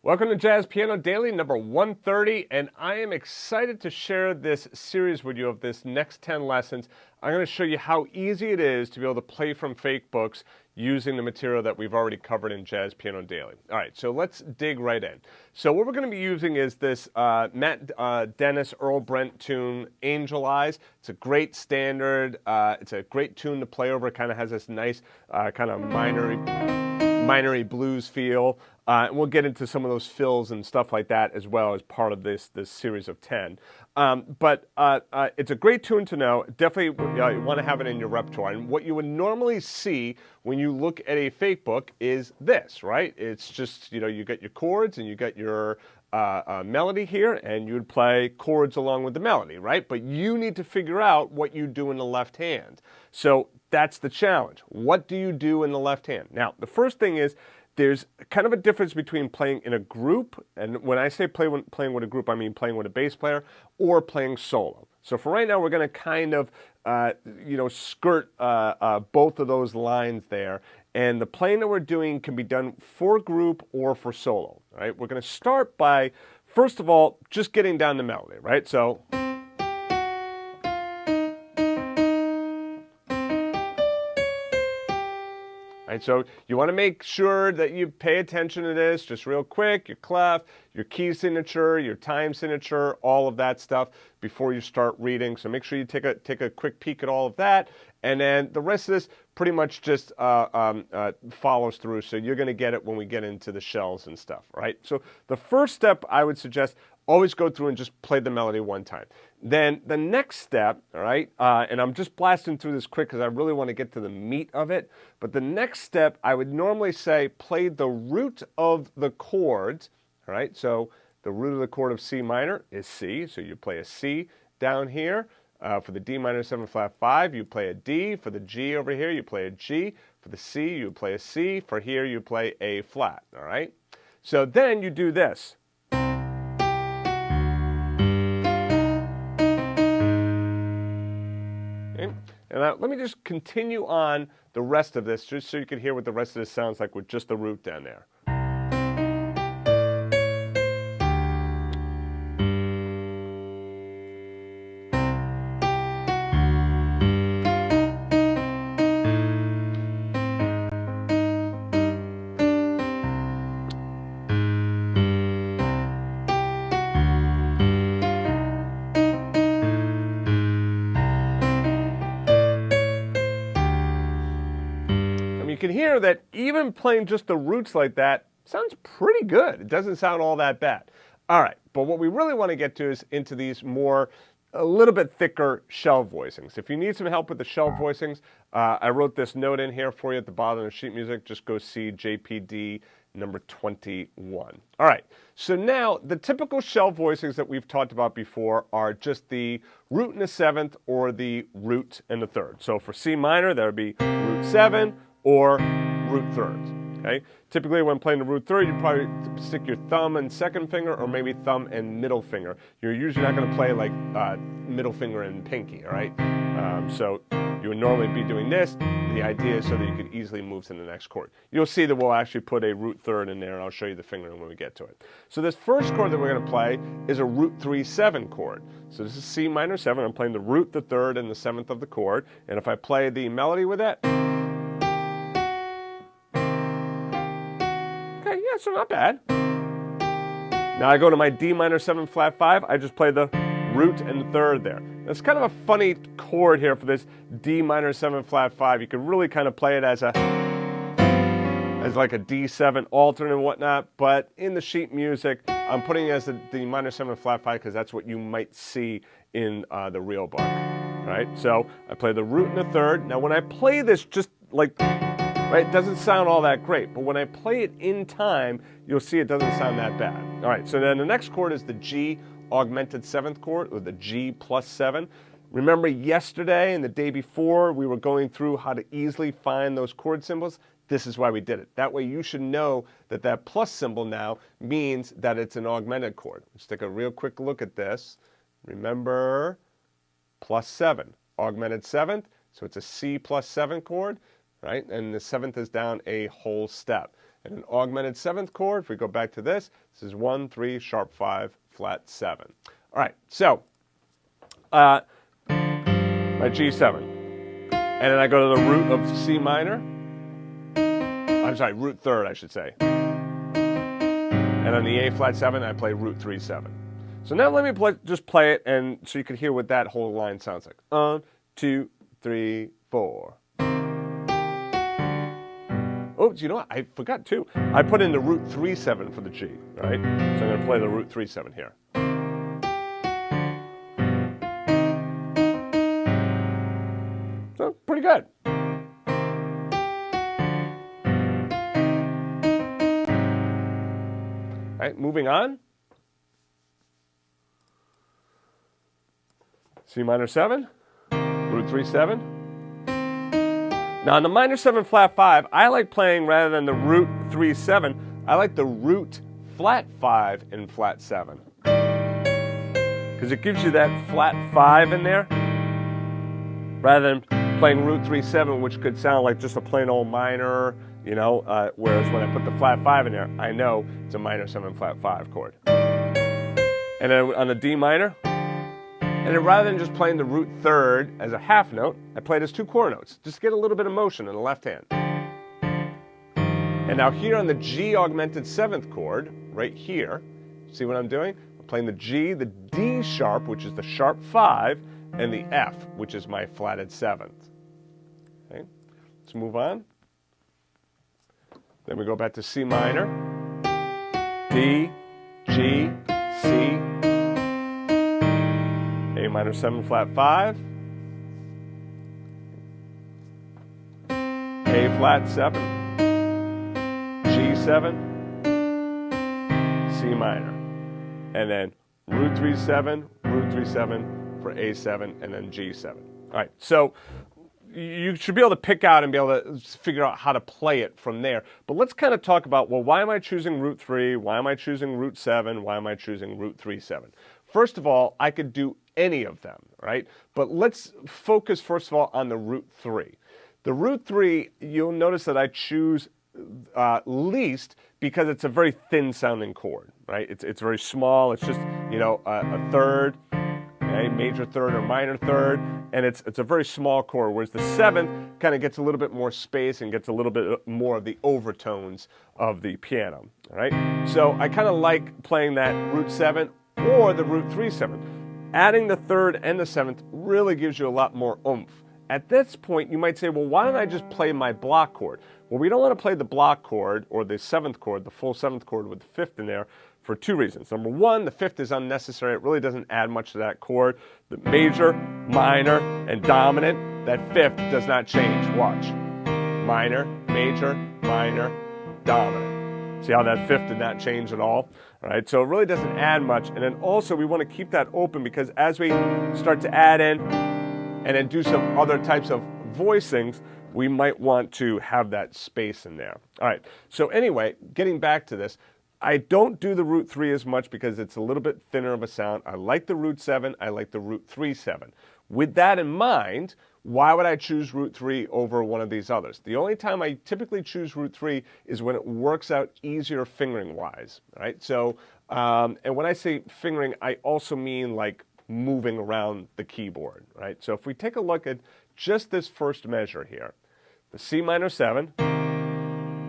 Welcome to Jazz Piano Daily number 130, and I am excited to share this series with you of this next 10 lessons. I'm going to show you how easy it is to be able to play from Fakebooks using the material that we've already covered in Jazz Piano Daily. All right, so let's dig right in. So what we're going to be using is this Matt Dennis Earl Brent tune, Angel Eyes. It's a great standard. It's a great tune to play over. It kind of has this nice kind of minery blues feel. And we'll get into some of those fills and stuff like that as well as part of this series of 10. But it's a great tune to know. Definitely you want to have it in your repertoire. And what you would normally see when you look at a Fakebook is this, right? It's just, you got your chords and you got your melody here, and you would play chords along with the melody, right? But you need to figure out what you do in the left hand. So that's the challenge. What do you do in the left hand? Now, the first thing is, there's kind of a difference between playing in a group, and when I say playing with a group, I mean playing with a bass player or playing solo. So for right now, we're going to kind of, skirt both of those lines there. And the playing that we're doing can be done for group or for solo. Right? We're going to start by, first of all, just getting down the melody. Right? So. Right, so you want to make sure that you pay attention to this just real quick, your clef, your key signature, your time signature, all of that stuff before you start reading. So make sure you take a quick peek at all of that. And then the rest of this pretty much just follows through. So you're going to get it when we get into the shells and stuff, right? So the first step I would suggest, always go through and just play the melody one time. Then the next step, all right, and I'm just blasting through this quick because I really want to get to the meat of it, but the next step I would normally say play the root of the chords, all right? So the root of the chord of C minor is C, so you play a C down here. For the D minor 7 flat 5, you play a D. For the G over here, you play a G. For the C, you play a C. For here, you play a flat, all right? So then you do this. And let me just continue on the rest of this, just so you can hear what the rest of this sounds like with just the root down there. You can hear that even playing just the roots like that sounds pretty good. It doesn't sound all that bad. All right, but what we really want to get to is into these a little bit thicker shell voicings. If you need some help with the shell voicings, I wrote this note in here for you at the bottom of sheet music. Just go see JPD number 21. All right, so now the typical shell voicings that we've talked about before are just the root in the 7th or the root in the 3rd. So for C minor, that would be root 7 or root 3rds, okay? Typically when playing the root 3rd, you probably stick your thumb and 2nd finger, or maybe thumb and middle finger. You're usually not gonna play like middle finger and pinky, all right? So you would normally be doing this. The idea is so that you can easily move to the next chord. You'll see that we'll actually put a root 3rd in there, and I'll show you the fingering when we get to it. So this first chord that we're gonna play is a root 3-7 chord. So this is C minor 7. I'm playing the root, the 3rd, and the 7th of the chord. And if I play the melody with that, yeah, so not bad. Now I go to my D minor 7 flat 5. I just play the root and the 3rd there. It's kind of a funny chord here for this D minor 7 flat 5. You could really kind of play it as like a D7 alternate and whatnot, but in the sheet music, I'm putting it as the D minor 7 flat 5 because that's what you might see in the real book. All right, so I play the root and the 3rd. Now when I play this, just like, right, it doesn't sound all that great, but when I play it in time, you'll see it doesn't sound that bad. All right, so then the next chord is the G augmented 7th chord, or the G plus 7. Remember yesterday and the day before, we were going through how to easily find those chord symbols? This is why we did it. That way you should know that that plus symbol now means that it's an augmented chord. Let's take a real quick look at this. Remember, plus 7, augmented 7th, so it's a C plus 7 chord. Right? And the 7th is down a whole step. And an augmented 7th chord, if we go back to this is 1, 3, sharp 5, flat 7. All right, so my G7. And then I go to the root of C minor. I'm sorry, root 3rd, I should say. And on the A flat 7, I play root 3, 7. So now let me just play it, and so you can hear what that whole line sounds like. 1, 2, 3, 4. Oh, you know what? I forgot too. I put in the root 3, 7 for the G, right? So I'm going to play the root 3, 7 here. So pretty good. All right, moving on. C minor 7, root 3, 7. Now on the minor 7 flat 5, I like playing rather than the root 3, 7, I like the root flat 5 in flat 7. Because it gives you that flat 5 in there, rather than playing root 3, 7, which could sound like just a plain old minor, you know, whereas when I put the flat 5 in there, I know it's a minor 7 flat 5 chord. And then on the D minor, and then rather than just playing the root 3rd as a half note, I play it as 2 core notes, just to get a little bit of motion in the left hand. And now here on the G augmented 7th chord, right here, see what I'm doing? I'm playing the G, the D sharp, which is the sharp 5, and the F, which is my flatted 7th. Okay, let's move on. Then we go back to C minor, D, G, C, A minor 7 flat 5, A flat 7, G7, C minor, and then root 3, 7, root 3, 7 for A7, and then G7. All right, so you should be able to pick out and be able to figure out how to play it from there. But let's kind of talk about, well, why am I choosing root 3? Why am I choosing root 7? Why am I choosing root 3, 7? First of all, I could do any of them, right? But let's focus first of all on the root 3. The root 3, you'll notice that I choose least because it's a very thin sounding chord, right? It's very small. It's just, you know, a 3rd, okay, major 3rd or minor 3rd, and it's a very small chord, whereas the 7th kind of gets a little bit more space and gets a little bit more of the overtones of the piano, all right? So I kind of like playing that root 7 or the root 3, 7. Adding the 3rd and the 7th really gives you a lot more oomph. At this point, you might say, well, why don't I just play my block chord? Well, we don't want to play the block chord or the 7th chord, the full 7th chord with the 5th in there, for 2 reasons. Number 1, the 5th is unnecessary. It really doesn't add much to that chord. The major, minor, and dominant, that 5th does not change. Watch. Minor, major, minor, dominant. See how that 5th did not change at all? All right, so it really doesn't add much. And then also we want to keep that open because as we start to add in and then do some other types of voicings, we might want to have that space in there. All right, so anyway, getting back to this, I don't do the root 3 as much because it's a little bit thinner of a sound. I like the root 7, I like the root 3, 7. With that in mind, why would I choose root 3 over one of these others? The only time I typically choose root 3 is when it works out easier fingering-wise, right? So, and when I say fingering, I also mean like moving around the keyboard, right? So if we take a look at just this first measure here, the C minor 7,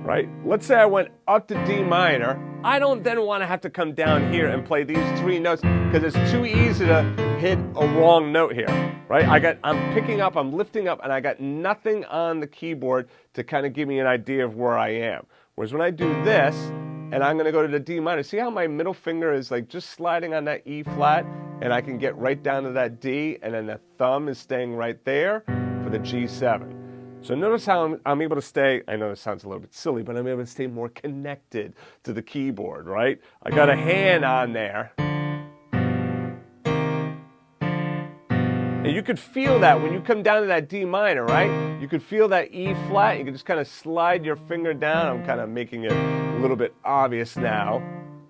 right? Let's say I went up to D minor. I don't then want to have to come down here and play these 3 notes because it's too easy to hit a wrong note here, right? I'm picking up, I'm lifting up, and I got nothing on the keyboard to kind of give me an idea of where I am. Whereas when I do this, and I'm going to go to the D minor, see how my middle finger is like just sliding on that E flat, and I can get right down to that D, and then the thumb is staying right there for the G7. So notice how I'm able to stay, I know this sounds a little bit silly, but I'm able to stay more connected to the keyboard, right? I got a hand on there. And you could feel that when you come down to that D minor, right? You could feel that E flat. You can just kind of slide your finger down. I'm kind of making it a little bit obvious now,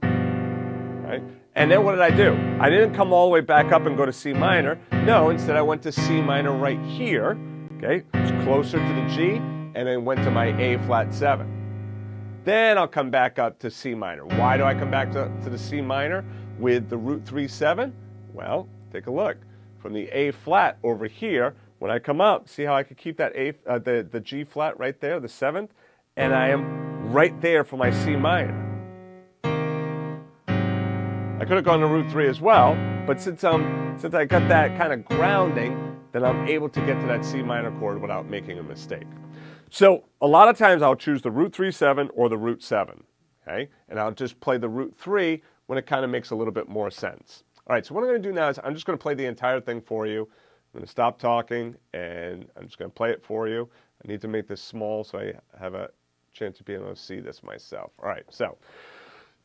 right? And then what did I do? I didn't come all the way back up and go to C minor. No, instead I went to C minor right here. Okay, it's closer to the G, and then went to my A flat 7. Then I'll come back up to C minor. Why do I come back to the C minor with the root 3/7? Well, take a look. From the A flat over here, when I come up, see how I could keep that the G flat right there, the 7th, and I am right there for my C minor. I could have gone to root 3 as well, but since I got that kind of grounding, then I'm able to get to that C minor chord without making a mistake. So a lot of times I'll choose the root 3/7 or the root 7, okay? And I'll just play the root 3 when it kind of makes a little bit more sense. All right, so what I'm going to do now is I'm just going to play the entire thing for you. I'm going to stop talking, and I'm just going to play it for you. I need to make this small so I have a chance to be able to see this myself. All right, so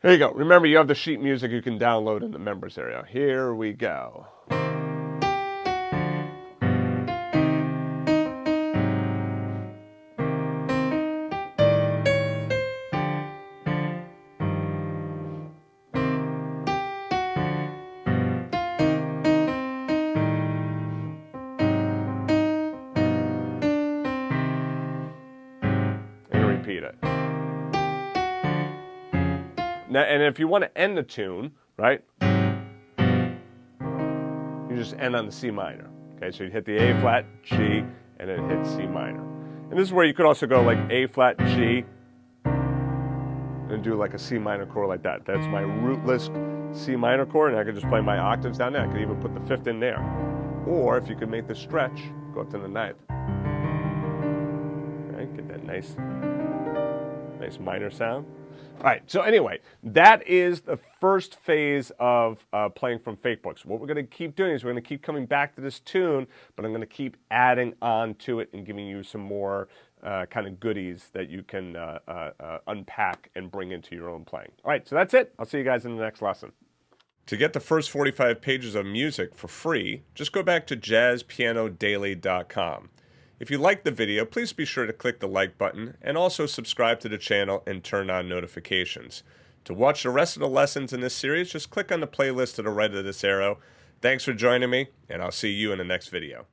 here you go. Remember, you have the sheet music you can download in the members area. Here we go. Repeat it. Now, and if you want to end the tune, right, you just end on the C minor. Okay, so you hit the A flat, G, and then hit C minor. And this is where you could also go like A flat, G, and do like a C minor chord like that. That's my rootless C minor chord, and I could just play my octaves down there. I could even put the 5th in there. Or if you could make the stretch, go up to the 9th. Okay, get that nice minor sound. All right, so anyway, that is the first phase of playing from Fakebooks. What we're going to keep doing is we're going to keep coming back to this tune, but I'm going to keep adding on to it and giving you some more kind of goodies that you can unpack and bring into your own playing. All right, so that's it. I'll see you guys in the next lesson. To get the first 45 pages of music for free, just go back to jazzpianodaily.com. If you liked the video, please be sure to click the like button and also subscribe to the channel and turn on notifications. To watch the rest of the lessons in this series, just click on the playlist to the right of this arrow. Thanks for joining me, and I'll see you in the next video.